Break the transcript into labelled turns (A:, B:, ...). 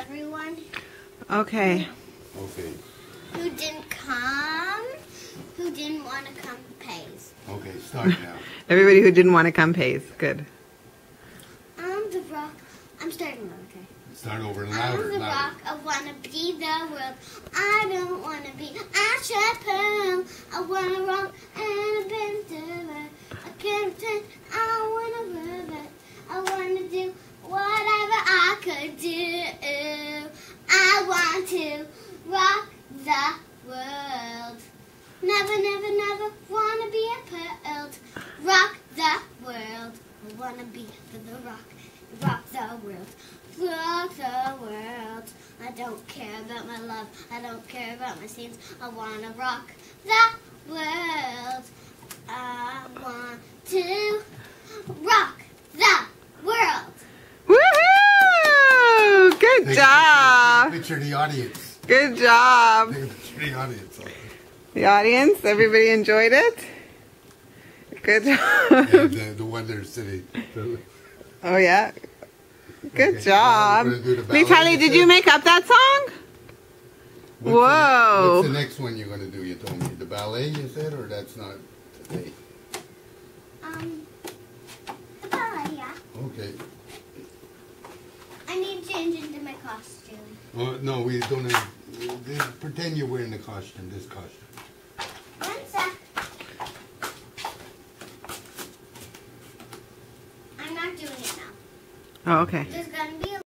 A: everyone.
B: Okay.
C: Okay.
A: Who didn't come, who didn't want to come pays.
C: Okay, start now.
B: Everybody who didn't want to come pays. Good.
A: I'm the rock. I'm starting over, okay?
C: Start over
A: I'm
C: louder,
A: the
C: louder.
A: rock. I want to be the world. I don't want to be a chaperone. I want to rock and a bend to it. I can't pretend I want to live it. I want to do whatever I could do. I want to rock the world. Never, never, never want to be a pearl. Rock the world. I want to be the rock. Rock the world. Rock the world. I don't care about my love. I don't care about my scenes. I want to rock the world. I want to rock the world.
B: Woohoo! Good
C: Take
B: job.
C: a picture of the audience.
B: Good job.
C: Take a picture of the audience.
B: The audience, everybody enjoyed it? Good job.
C: Yeah, the one they're sitting.
B: Oh, yeah. Good
C: Okay,
B: job.
C: now we're gonna do the ballet,
B: Vitaly,
C: you
B: did
C: said?
B: you make up that song? Whoa.
C: What's the next one you're going to do, you told me? The ballet, you said, or that's not today?
A: The ballet, yeah.
C: Okay.
A: I need to change into my costume.
C: No, we don't have... Pretend you're wearing the costume, this costume.
A: One sec. I'm not doing it now.
B: Oh, okay.
A: There's gonna be